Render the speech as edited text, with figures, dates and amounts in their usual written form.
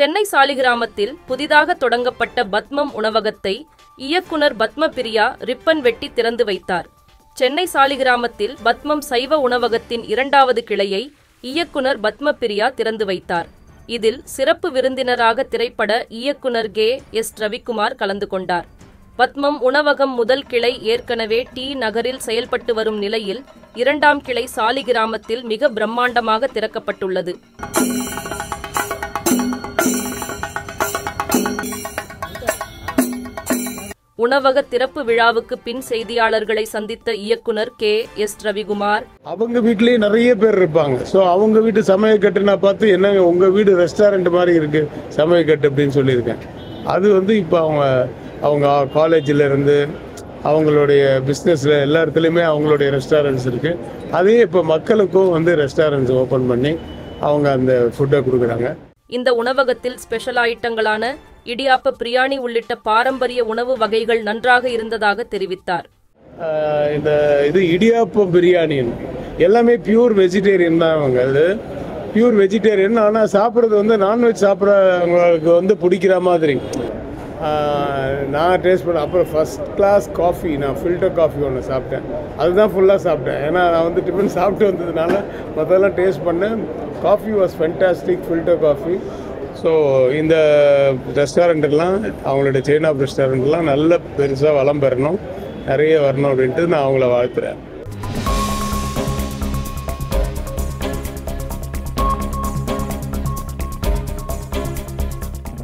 சென்னை சாலிகிராமத்தில் புதிதாக தொடங்கப்பட்ட பத்மம் உணவகத்தை இயக்குனர் பத்மபிரியா ரிப்பன் வெட்டி திறந்து வைத்தார். சென்னை சாலிகிராமத்தில் பத்மம் சைவ உணவகத்தின் 2வது கிளையை இயக்குனர் பத்மபிரியா திறந்து வைத்தார். இதில் சிறப்பு விருந்தினராக திரைப்பட இயக்குனர் எஸ் ரவிக்குமார் கலந்து கொண்டார். பத்மம் உணவகம் முதல் கிளை ஏற்கனவே டி நகரில் செயல்பட்டு வரும் நிலையில் 2ஆம் கிளை சாலிகிராமத்தில் மிக பிரம்மாண்டமாக திறக்கப்பட்டுள்ளது. உணவக திறப்பு விழாவுக்கு பின் செய்தியாளர்களை சந்தித்த இயக்குனர் எஸ் ரவிக்குமார், அவங்க வீட்லயே நிறைய பேர் இருப்பாங்க. ஸோ அவங்க வீட்டு சமையக்கட்டு நான் பார்த்து என்னங்க உங்க வீடு ரெஸ்டாரண்ட் மாதிரி இருக்கு சமையக்கட்டு அப்படின்னு சொல்லியிருக்கேன். அது இப்போ அவங்க காலேஜில் இருந்து அவங்களுடைய பிஸ்னஸில் எல்லா இடத்துலையுமே அவங்களுடைய ரெஸ்டாரண்ட்ஸ் இருக்குது. அதே இப்போ மக்களுக்கும் ரெஸ்டாரண்ட்ஸ் ஓப்பன் பண்ணி அவங்க அந்த ஃபுட்டை கொடுக்குறாங்க. இந்த உணவகத்தில் ஸ்பெஷல் ஐட்டங்களான இடியாப்ப பிரியாணி உள்ளிட்ட பாரம்பரிய உணவு வகைகள் நன்றாக இருந்ததாக தெரிவித்தார். இது இடியாப்பம் பிரியாணி எல்லாமே பியூர் வெஜிடேரியன் தான். அவங்க அது பியூர் வெஜிடேரியன். ஆனால் சாப்பிட்றது நான்வெஜ் சாப்பிட்றவங்களுக்கு பிடிக்கிற மாதிரி நான் டேஸ்ட் பண்ணேன். அப்புறம் ஃபஸ்ட் கிளாஸ் காஃபி, நான் ஃபில்டர் காஃபி ஒன்று சாப்பிட்டேன். அதுதான் ஃபுல்லாக சாப்பிட்டேன். ஏன்னா நான் டிஃபன் சாப்பிட்டு வந்ததுனால மற்றெல்லாம் டேஸ்ட் பண்ணேன். Coffee was fantastic, filter coffee. So இந்த ரெஸ்டாரண்ட்டெல்லாம் அவங்களுடைய செயின் ஆஃப் ரெஸ்டாரண்ட்லாம் நல்ல பெருசாக வளம் பெறணும், நிறைய வரணும் அப்படின்ட்டு நான் அவங்கள வாழ்த்துறேன்.